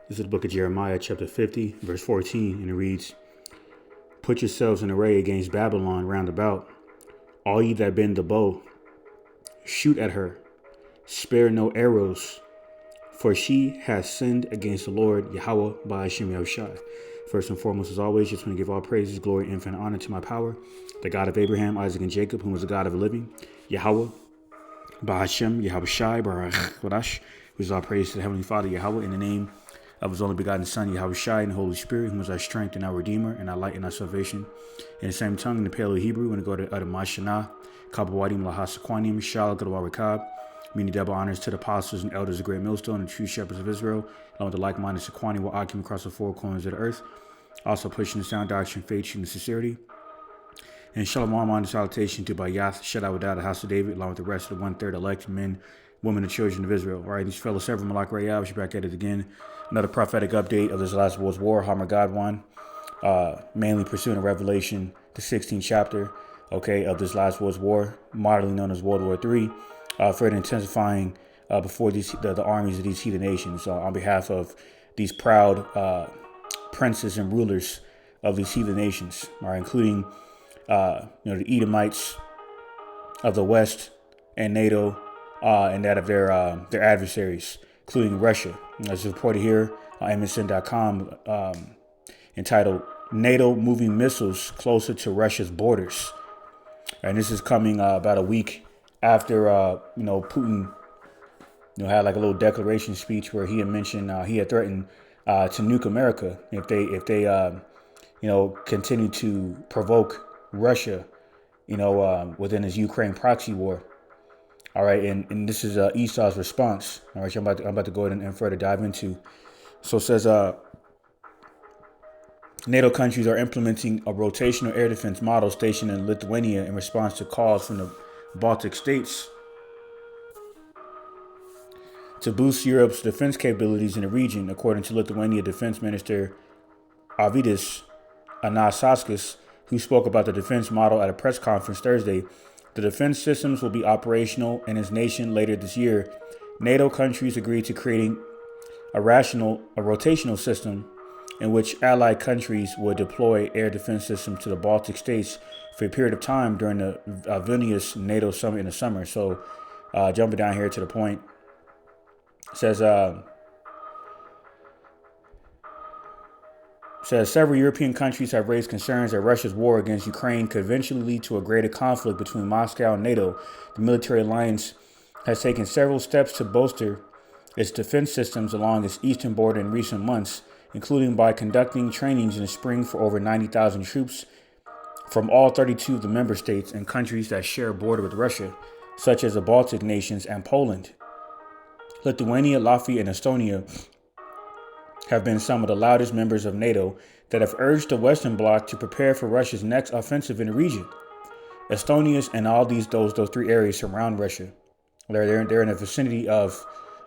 This is the book of Jeremiah, chapter 50, verse 14, and it reads, "Put yourselves in array against Babylon round about, all ye that bend the bow. Shoot at her, spare no arrows, for she has sinned against the Lord, Yahweh, by Hashem Yahushai." First and foremost, as always, just want to give all praises, glory, infinite honor to my power, the God of Abraham, Isaac, and Jacob, whom is the God of the living, Yahweh, by Hashem Yahushai, Baruch Kodash, who is all praise to the Heavenly Father, Yahweh, in the name of his only begotten Son, Yahushai, and the Holy Spirit, whom is our strength and our Redeemer, and our light and our salvation. In the same tongue, in the Paleo Hebrew, when to go to Mashanah, Kabawadim Lahasakwanim, Shalak Rakab, meaning double honors to the apostles and elders of Great Millstone and true shepherds of Israel, along with the like-minded Sequani will occupy across the four corners of the earth, also pushing the sound doctrine, faith, and sincerity. And Shalom on the salutation to Bayath, Shadawada, the house of David, along with the rest of the one-third elect men, women, and children of Israel. All right, these fellow several Malak Rayab, we're back at it again. Another prophetic update of this last world's war, Hammer God one, mainly pursuing a revelation, the 16th chapter, okay, of this last world's war, moderately known as World War III, further intensifying before the armies of these heathen nations. On behalf of these proud princes and rulers of these heathen nations, all right, including the Edomites of the West and NATO, and that of their adversaries, including Russia. As reported here on MSN.com, entitled "NATO Moving Missiles Closer to Russia's Borders." And this is coming about a week after Putin had like a little declaration speech where he had mentioned he had threatened to nuke America if they continue to provoke Russia within his Ukraine proxy war. All right, and this is Esau's response. All right, I'm about to go ahead and further dive into. So it says NATO countries are implementing a rotational air defense model stationed in Lithuania in response to calls from the Baltic states to boost Europe's defense capabilities in the region, according to Lithuania Defense Minister Arvydas Anasauskas, who spoke about the defense model at a press conference Thursday. The defense systems will be operational in his nation later this year. NATO countries agreed to creating a rotational system in which allied countries would deploy air defense systems to the Baltic states for a period of time during the Vilnius NATO summit in the summer. So jumping down here to the point, it says several European countries have raised concerns that Russia's war against Ukraine could eventually lead to a greater conflict between Moscow and NATO. The military alliance has taken several steps to bolster its defense systems along its eastern border in recent months, including by conducting trainings in the spring for over 90,000 troops from all 32 of the member states and countries that share a border with Russia, such as the Baltic nations and Poland. Lithuania, Latvia, and Estonia have been some of the loudest members of NATO that have urged the Western Bloc to prepare for Russia's next offensive in the region. Estonia's and all those three areas surround Russia. They're in the vicinity of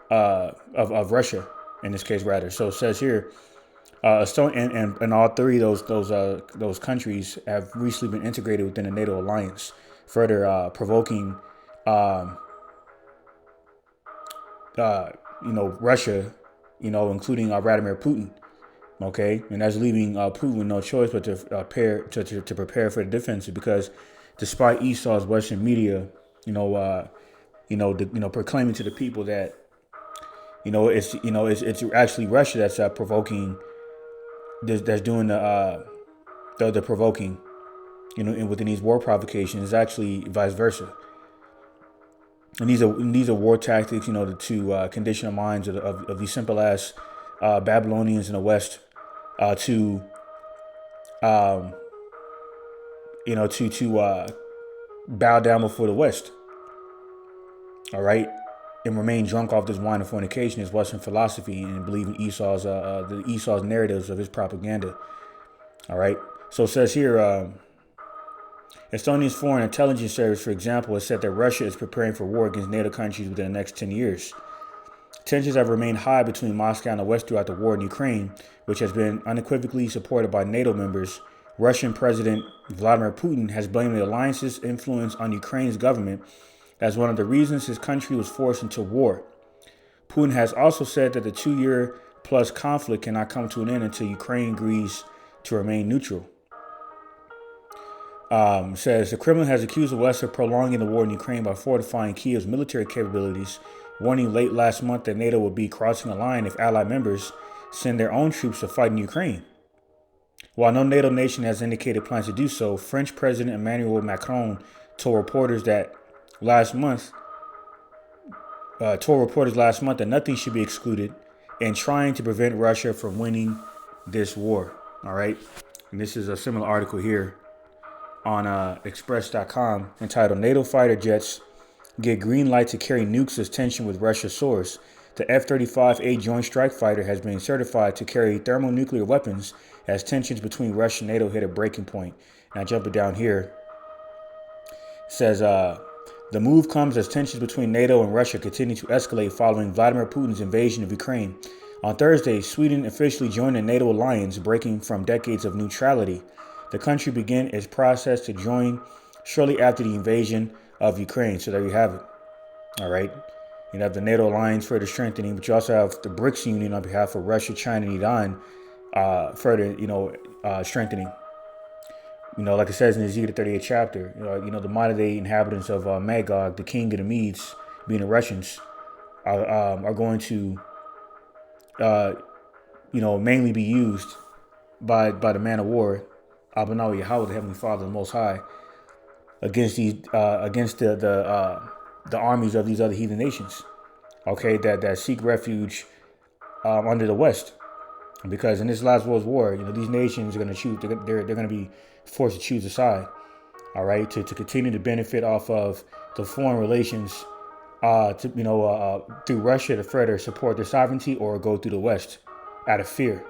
Russia in this case, rather. So it says here, Estonia and all three of those countries have recently been integrated within the NATO alliance, further provoking Russia, including Vladimir Putin, okay, and that's leaving Putin with no choice but to prepare for the defensive, because despite Esau's Western media, proclaiming to the people that it's actually Russia that's provoking, that's doing the provoking, and within these war provocations, it's actually vice versa. And these are war tactics, to condition the minds of these simple ass Babylonians in the West to bow down before the West. All right, and remain drunk off this wine of fornication, his Western philosophy, and believe in Esau's narratives of his propaganda. All right, so it says here. Estonia's Foreign Intelligence Service, for example, has said that Russia is preparing for war against NATO countries within the next 10 years. Tensions have remained high between Moscow and the West throughout the war in Ukraine, which has been unequivocally supported by NATO members. Russian President Vladimir Putin has blamed the alliance's influence on Ukraine's government as one of the reasons his country was forced into war. Putin has also said that the 2-year plus conflict cannot come to an end until Ukraine agrees to remain neutral. Says the Kremlin has accused the West of prolonging the war in Ukraine by fortifying Kiev's military capabilities, warning late last month that NATO would be crossing a line if allied members send their own troops to fight in Ukraine. While no NATO nation has indicated plans to do so, French President Emmanuel Macron told reporters last month that nothing should be excluded in trying to prevent Russia from winning this war. All right. And this is a similar article here on express.com entitled NATO fighter jets get green light to carry nukes as tension with Russia soars. The F-35A Joint Strike Fighter has been certified to carry thermonuclear weapons as tensions between Russia and NATO hit a breaking point. Now jumping down here, it says the move comes as tensions between NATO and Russia continue to escalate following Vladimir Putin's invasion of Ukraine. On Thursday, Sweden officially joined the NATO alliance, breaking from decades of neutrality. The country began its process to join shortly after the invasion of Ukraine. So there you have it. All right. You have the NATO alliance further strengthening, but you also have the BRICS Union on behalf of Russia, China, and Iran further, strengthening. Like it says in Ezekiel 38th chapter, the modern day inhabitants of Magog, the king of the Medes, being the Russians, are going to, mainly be used by the man of war, Abanawi Yahweh, the Heavenly Father, the Most High, against the armies of these other heathen nations, okay, that seek refuge under the West, because in this last World War, these nations are going to choose. They're going to be forced to choose a side, all right, to continue to benefit off of the foreign relations, through Russia to further support their sovereignty, or go through the West out of fear.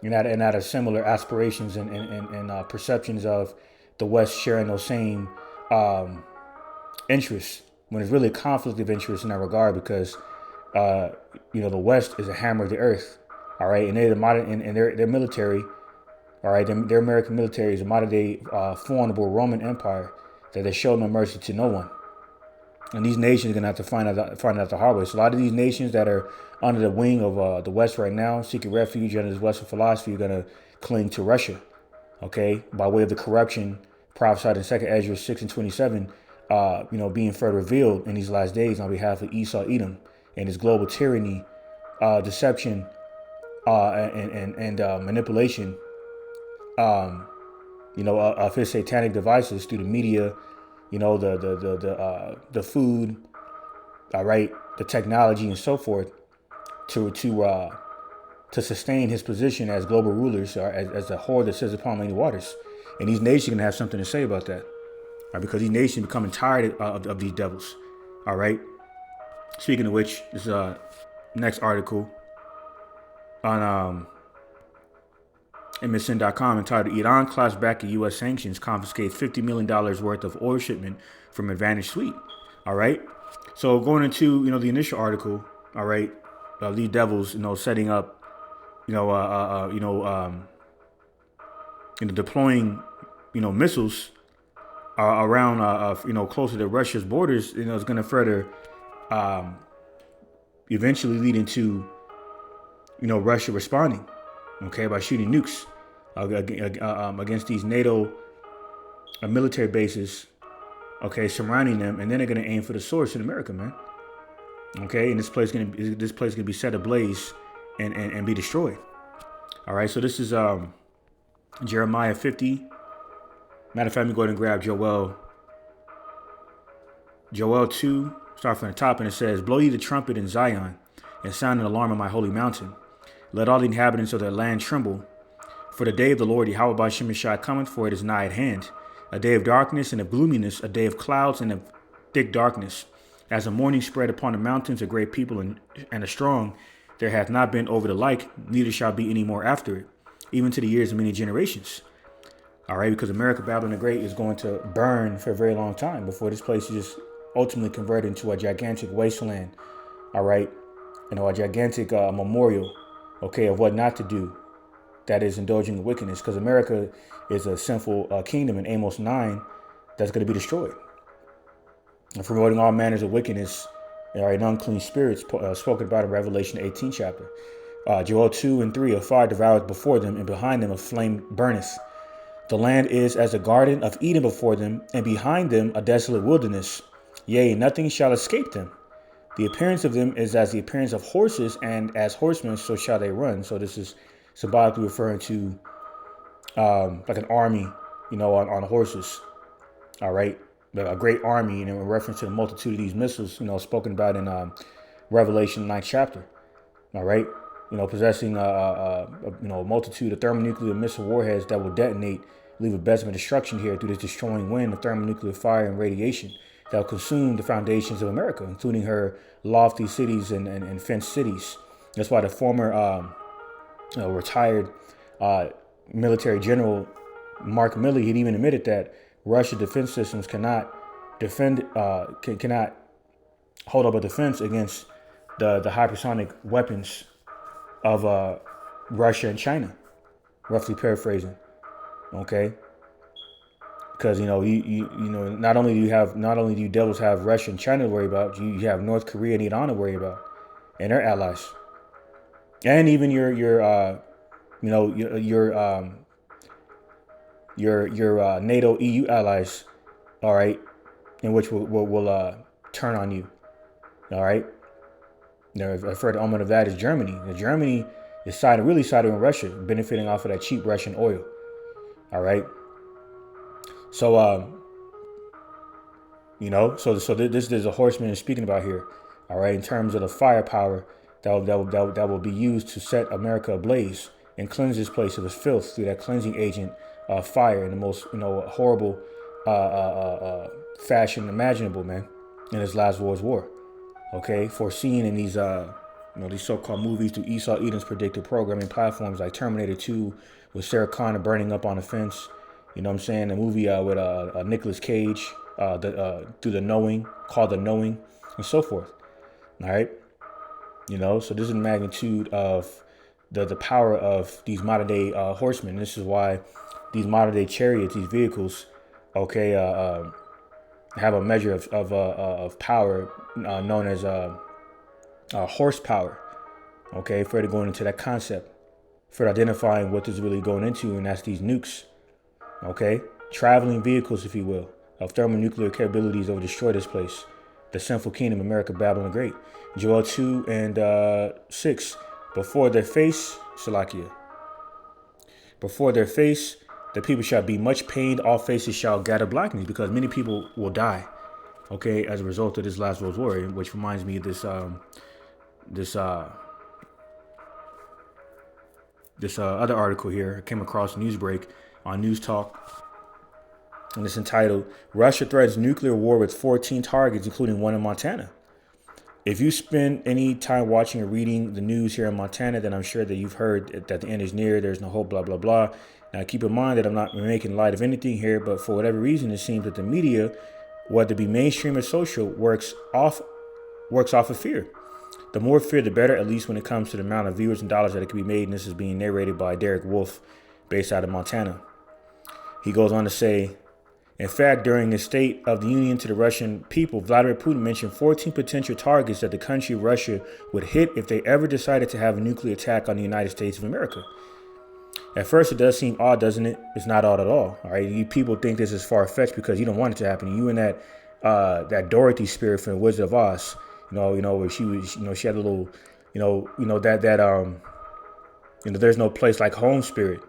And out of similar aspirations and perceptions of the West sharing those same interests, when it's really a conflict of interest in that regard, because the West is a hammer of the earth, all right, and they're the modern and their military, all right, their American military is a modern day formidable Roman Empire that they show no mercy to no one. And these nations are gonna have to find out the hard way. So a lot of these nations that are under the wing of the West right now, seeking refuge under this Western philosophy, are gonna cling to Russia, okay, by way of the corruption prophesied in 2 Ezra 6:27, being further revealed in these last days on behalf of Esau, Edom, and his global tyranny, deception, and manipulation, of his satanic devices through the media, the food, all right, the technology and so forth, to sustain his position as global rulers, as a horde that sits upon many waters. And these nations are gonna have something to say about that, right? Because these nations are becoming tired of these devils, all right. Speaking of which, this next article on MSN.com entitled "Iran claps back at U.S. sanctions, confiscates $50 million worth of oil shipment from Advantage Suite." All right. So going into the initial article, all right, these devils setting up, deploying missiles around closer to Russia's borders, is going to further eventually lead into Russia responding, okay, by shooting nukes against these NATO military bases, okay, surrounding them, and then they're gonna aim for the source in America, man. Okay, and this place gonna be set ablaze and be destroyed. All right, so this is Jeremiah 50. Matter of fact, let me go ahead and grab Joel 2. Start from the top, and it says, "Blow ye the trumpet in Zion, and sound an alarm on my holy mountain. Let all the inhabitants of that land tremble. For the day of the Lord Yahweh Ba'Shem Yeshai cometh, for it is nigh at hand. A day of darkness and of gloominess, a day of clouds and of thick darkness. As the morning spread upon the mountains, a great people and a strong, there hath not been over the like, neither shall be any more after it, even to the years of many generations." All right, because America, Babylon the Great, is going to burn for a very long time before this place is just ultimately converted into a gigantic wasteland. All right, a gigantic memorial, okay, of what not to do, that is indulging in wickedness, because America is a sinful kingdom in Amos 9 that's going to be destroyed, and promoting all manners of wickedness All right, and unclean spirits spoken about in Revelation 18 chapter. Joel 2 and 3, a fire devoureth before them, and behind them a flame burneth. The land is as a garden of Eden before them, and behind them a desolate wilderness. Yea, nothing shall escape them. The appearance of them is as the appearance of horses, and as horsemen so shall they run. So this is symbolically referring to like an army, on horses. All right, a great army, and in reference to the multitude of these missiles, spoken about in Revelation 9th chapter. All right, possessing a multitude of thermonuclear missile warheads that will detonate, leave a besom of destruction here through this destroying wind of thermonuclear fire and radiation that will consume the foundations of America, including her lofty cities and fenced cities. That's why the former retired military general Mark Milley had even admitted that Russia's defense systems cannot hold up a defense against the hypersonic weapons of Russia and China, roughly paraphrasing. Okay, because not only do you devils have Russia and China to worry about, you have North Korea and Iran to worry about, and their allies, and even your NATO EU allies, all right, in which will turn on you, all right. Now, a further element of that is Germany. Now, Germany is really siding with Russia, benefiting off of that cheap Russian oil, all right. So so this is a horseman is speaking about here, all right, in terms of the firepower that will be used to set America ablaze and cleanse this place of its filth through that cleansing agent fire in the most horrible fashion imaginable, man, in this last world's war. Okay, foreseen in these these so-called movies through Esau Eden's predictive programming platforms like Terminator 2 with Sarah Connor burning up on a fence. You know what I'm saying? The movie with Nicolas Cage, through the Knowing, called The Knowing, and so forth. All right, so this is the magnitude of the power of these modern day horsemen. This is why these modern day chariots, these vehicles, okay, have a measure of power known as horsepower. Okay, further going into that concept, further identifying what this is really going into, and that's these nukes. Okay, traveling vehicles, if you will, of thermonuclear capabilities that will destroy this place, the sinful kingdom, America, Babylon the Great. Joel 2 and 6. Before their face, Salakia. Before their face, the people shall be much pained. All faces shall gather blackness, because many people will die. Okay, as a result of this last world's war, which reminds me of this other article here. I came across Newsbreak on News Talk, and it's entitled "Russia Threatens Nuclear War with 14 Targets, Including One in Montana." If you spend any time watching or reading the news here in Montana, then I'm sure that you've heard that the end is near. There's no hope, blah, blah, blah. Now, keep in mind that I'm not making light of anything here, but for whatever reason, it seems that the media, whether it be mainstream or social, works off of fear. The more fear, the better, at least when it comes to the amount of viewers and dollars that it can be made. And this is being narrated by Derek Wolf, based out of Montana. He goes on to say, in fact, during the State of the Union to the Russian people, Vladimir Putin mentioned 14 potential targets that the country of Russia would hit if they ever decided to have a nuclear attack on the United States of America. At first, it does seem odd, doesn't it? It's not odd at all. All right, you people think this is far-fetched because you don't want it to happen. You and that Dorothy spirit from the Wizard of Oz, where she was, she had a little, there's no place like home spirit.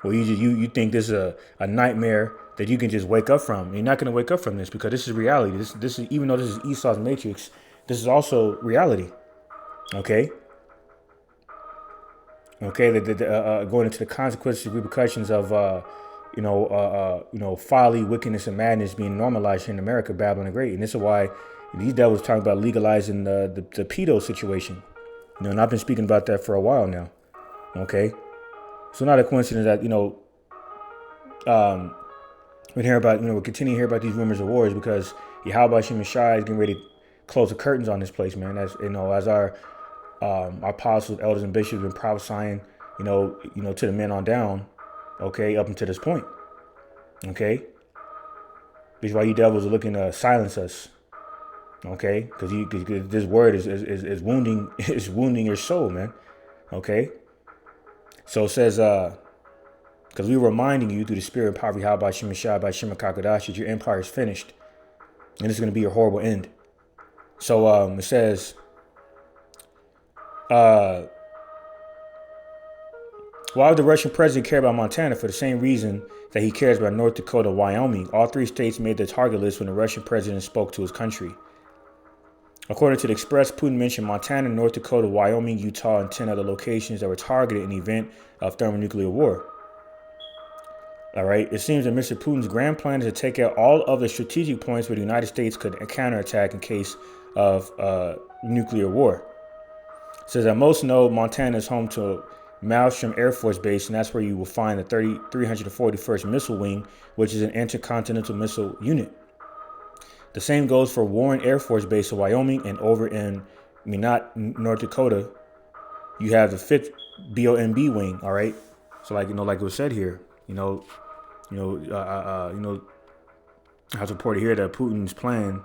Well, you think this is a nightmare that you can just wake up from. You're not going to wake up from this, because this is reality. This is, even though this is Esau's matrix, this is also reality. Okay. Okay. Going into the consequences, repercussions of folly, wickedness, and madness being normalized here in America, Babylon the Great, and this is why these devils talking about legalizing the pedo situation. And I've been speaking about that for a while now. Okay. So not a coincidence that, we're continuing to hear about these rumors of wars, because Yahweh Shem Shai is getting ready to close the curtains on this place, man. As our apostles, elders, and bishops have been prophesying, to the men on down, okay, up until this point. Okay. This is why you devils are looking to silence us. Okay, because this word is wounding is wounding your soul, man. Okay, so it says because we're reminding you through the spirit and power of Yahweh by Shemashai by Shemakakodash that your empire is finished, and it's going to be your horrible end. So it says, why would the Russian president care about Montana? For the same reason that he cares about North Dakota, Wyoming. All three states made the target list when the Russian president spoke to his country. According to the Express, Putin mentioned Montana, North Dakota, Wyoming, Utah, and 10 other locations that were targeted in the event of thermonuclear war. All right. It seems that Mr. Putin's grand plan is to take out all of the strategic points where the United States could counterattack in case of nuclear war. It says that most know Montana is home to Maelstrom Air Force Base, and that's where you will find the 341st Missile Wing, which is an intercontinental missile unit. The same goes for Warren Air Force Base in Wyoming, and over in Minot, North Dakota, you have the 5th BOMB wing. All right. So like it was said here, has reported here that Putin's plan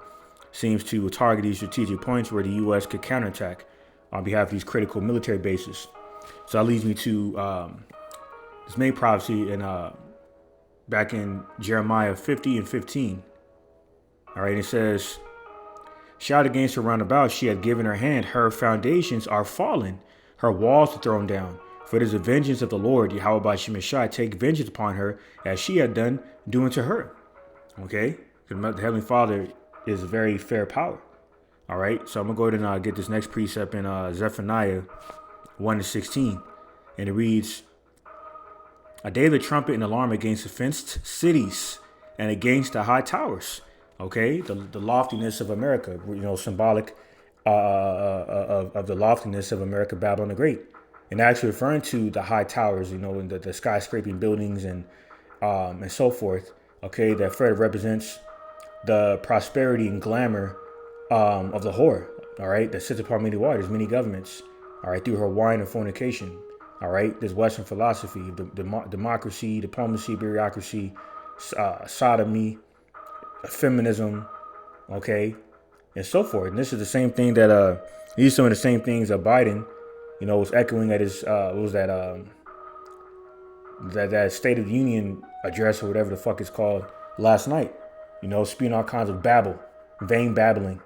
seems to target these strategic points where the U.S. could counterattack on behalf of these critical military bases. So that leads me to this main prophecy back in Jeremiah 50 and 15. All right, it says, shout against her round about, she had given her hand, her foundations are fallen, her walls are thrown down. For it is the vengeance of the Lord, Yahweh by Shemashai, take vengeance upon her as she had done, doing to her. Okay, the Heavenly Father is a very fair power. All right, so I'm going to go ahead and get this next precept in Zephaniah 1-16. And it reads, a day of the trumpet and alarm against the fenced cities and against the high towers. Okay, the loftiness of America, symbolic of the loftiness of America, Babylon the Great. And actually referring to the high towers, and the skyscraping buildings and so forth. Okay, that further represents the prosperity and glamour of the whore. All right, that sits upon many waters, many governments. All right, through her wine and fornication. All right, this Western philosophy, democracy, diplomacy, bureaucracy, sodomy, feminism, okay, and so forth. And this is the same thing that these are some of the same things that Biden, was echoing at his that State of the Union address or whatever the fuck it's called last night. Spewing all kinds of babble, vain babbling,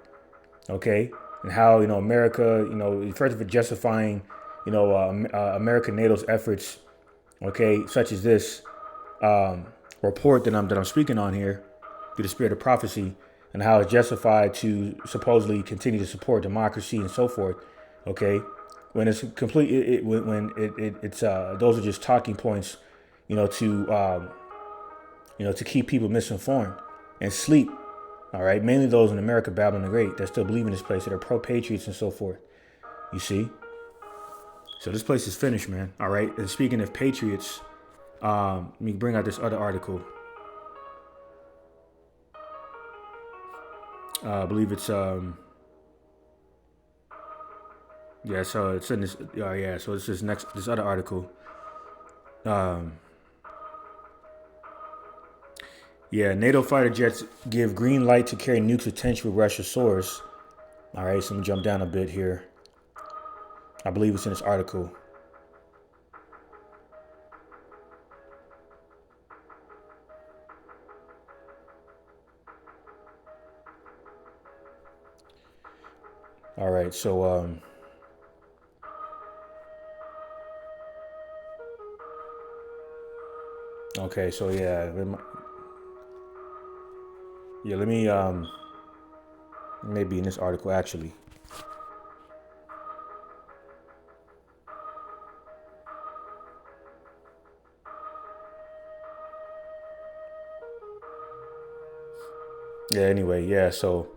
okay, and how America, first of all justifying American NATO's efforts, okay, such as this report that I'm speaking on here, through the spirit of prophecy, and how it's justified to supposedly continue to support democracy and so forth. Okay, when it's complete, it's those are just talking points, to keep people misinformed and sleep. All right, mainly those in America, Babylon the Great, that still believe in this place, that are pro-patriots and so forth. You see, so this place is finished, man. All right, and speaking of patriots, let me bring out this other article. I believe it's so it's in this so it's this other article. NATO fighter jets give green light to carry nukes potential with Russia soars. All right, so I'm gonna jump down a bit here. I believe it's in this article. All right, so okay, so let me maybe in this article actually. So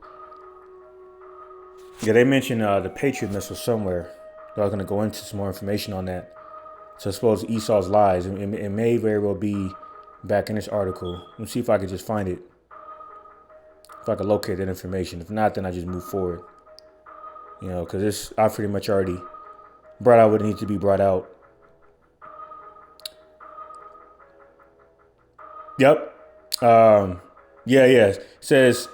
they mentioned the Patriot missile somewhere. So I was going to go into some more information on that. So I suppose Esau's lies. It may very well be back in this article. Let's see if I can just find it. If I can locate that information. If not, then I just move forward. Because this, I pretty much already brought out what needs to be brought out. Yep. It says,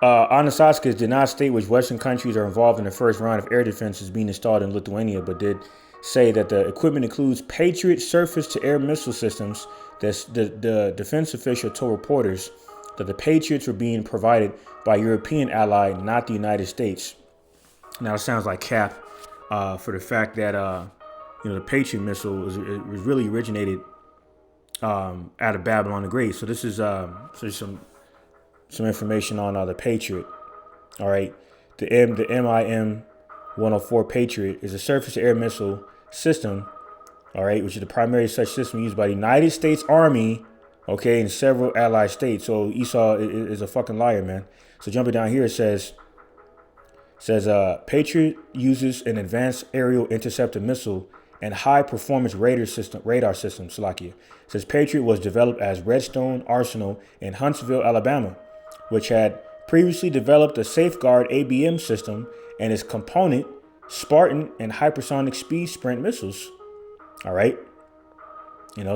Anasauskas did not state which Western countries are involved in the first round of air defenses being installed in Lithuania, but did say that the equipment includes Patriot surface-to-air missile systems. The defense official told reporters that the Patriots were being provided by a European ally, not the United States. Now, it sounds like cap for the fact that the Patriot missile was really originated out of Babylon the Great. So this is some information on the Patriot. All right, the MIM 104 Patriot is a surface-to-air missile system. All right, which is the primary such system used by the United States Army. Okay, and several allied states. So Esau is a fucking liar, man. So jumping down here, it says Patriot uses an advanced aerial interceptor missile and high-performance radar system. Slovakia says Patriot was developed as Redstone Arsenal in Huntsville, Alabama, which had previously developed a Safeguard ABM system and its component Spartan and hypersonic speed sprint missiles. All right,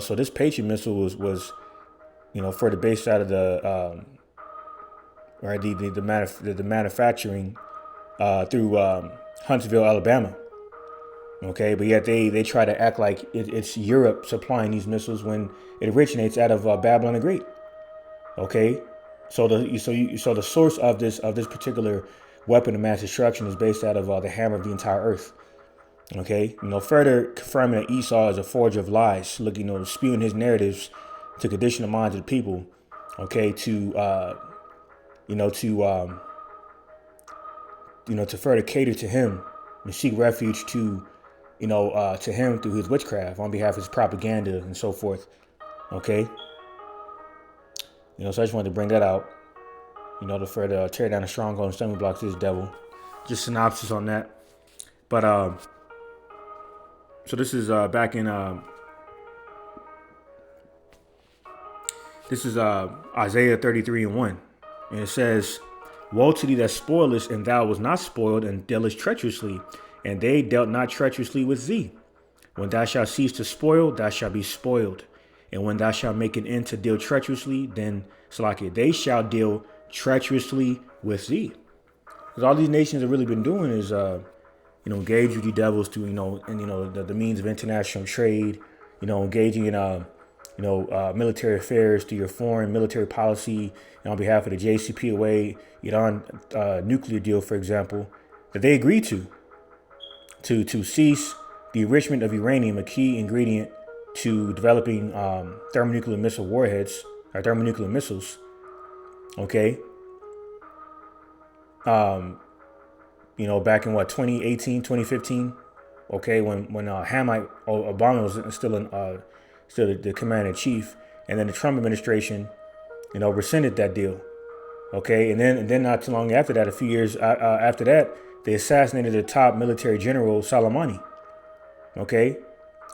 so this Patriot missile was further based out of the the manufacturing through Huntsville, Alabama. Okay, but yet they try to act like it's Europe supplying these missiles when it originates out of Babylon the Great. Okay, so the source of this particular weapon of mass destruction is based out of the hammer of the entire earth. Okay, further confirming that Esau is a forger of lies, spewing his narratives to condition the minds of the people. Okay, to further cater to him and seek refuge to him through his witchcraft on behalf of his propaganda and so forth. Okay. So I just wanted to bring that out, to further tear down the stronghold and stumbling blocks to this devil. Just synopsis on that. But, so this is back in, this is Isaiah 33:1. And it says, "Woe to thee that spoilest, and thou was not spoiled, and dealest treacherously, and they dealt not treacherously with thee. When thou shalt cease to spoil, thou shalt be spoiled. And when thou shalt make an end to deal treacherously, then they shall deal treacherously with thee." Because all these nations have really been doing is, engage with the devils through, the means of international trade, engaging in, military affairs through your foreign military policy, and on behalf of the JCPOA, Iran nuclear deal, for example, that they agreed to cease the enrichment of uranium, a key ingredient to developing thermonuclear missile warheads or thermonuclear missiles. Okay. Back in 2018, 2015. Okay, when Obama was still the commander in chief, and then the Trump administration, rescinded that deal. Okay, and then not too long after that, a few years after that, they assassinated the top military general, Soleimani. Okay,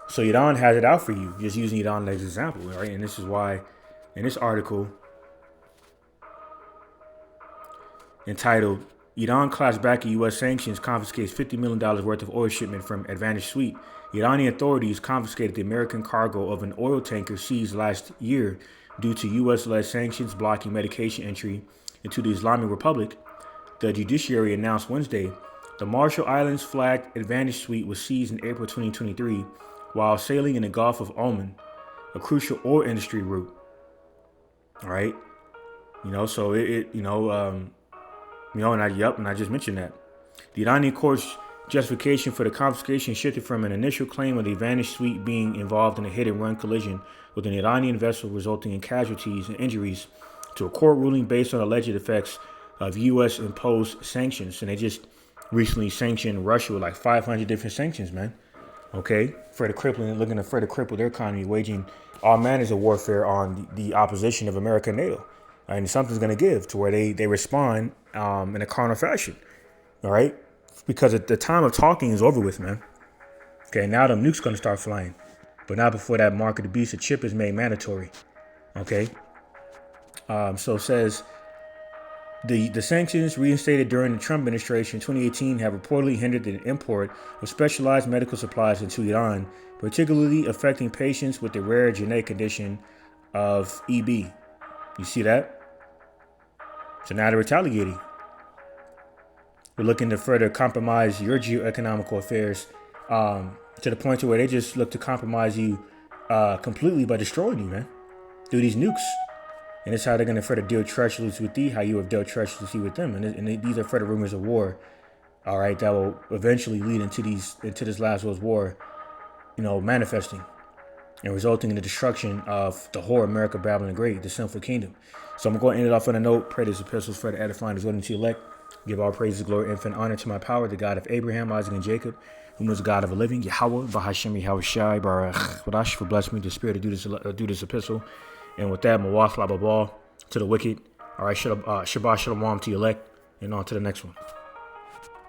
so Iran has it out for you, just using Iran as an example, right? And this is why, in this article entitled "Iran claps back at U.S. sanctions, confiscates $50 million worth of oil shipment from Advantage Suite." Iranian authorities confiscated the American cargo of an oil tanker seized last year due to U.S.-led sanctions blocking medication entry into the Islamic Republic. The judiciary announced Wednesday the Marshall Islands flagged Advantage Suite was seized in April 2023 while sailing in the Gulf of Oman, a crucial oil industry route. All right, so and I just mentioned that the Iranian court's justification for the confiscation shifted from an initial claim of the Advantage Suite being involved in a hit-and-run collision with an Iranian vessel resulting in casualties and injuries to a court ruling based on alleged effects of U.S.-imposed sanctions. And they just recently sanctioned Russia with like 500 different sanctions, man. Okay, looking to further cripple their economy, waging all manners of warfare on the opposition of America and NATO. And something's going to give to where they respond in a carnal fashion. All right, because the time of talking is over with, man. Okay, now the nuke's going to start flying, but not before that mark of the beast, a chip is made mandatory. Okay, so it says the sanctions reinstated during the Trump administration in 2018 have reportedly hindered the import of specialized medical supplies into Iran, particularly affecting patients with the rare genetic condition of EB. You see that? So now they're retaliating. We're looking to further compromise your geoeconomical affairs to the point to where they just look to compromise you completely by destroying you, man, through these nukes. And it's how they're going to further deal treacherously with thee, how you have dealt treacherously with them. And these are further rumors of war, all right, that will eventually lead into this last world war, manifesting and resulting in the destruction of the whole America, Babylon the Great, the sinful kingdom. So I'm going to end it off on a note. Pray this epistles further edifying as well into elect. Give all praises, glory, infinite honor to my power, the God of Abraham, Isaac, and Jacob, whom is the God of a living, Yahweh, Bahashem, Yahweh Shai, Barach, Wadash, for blessing me the spirit to do this epistle. And with that, Mawaf, Lababal, to the wicked. All right, Shabbat Shalom to elect, and on to the next one.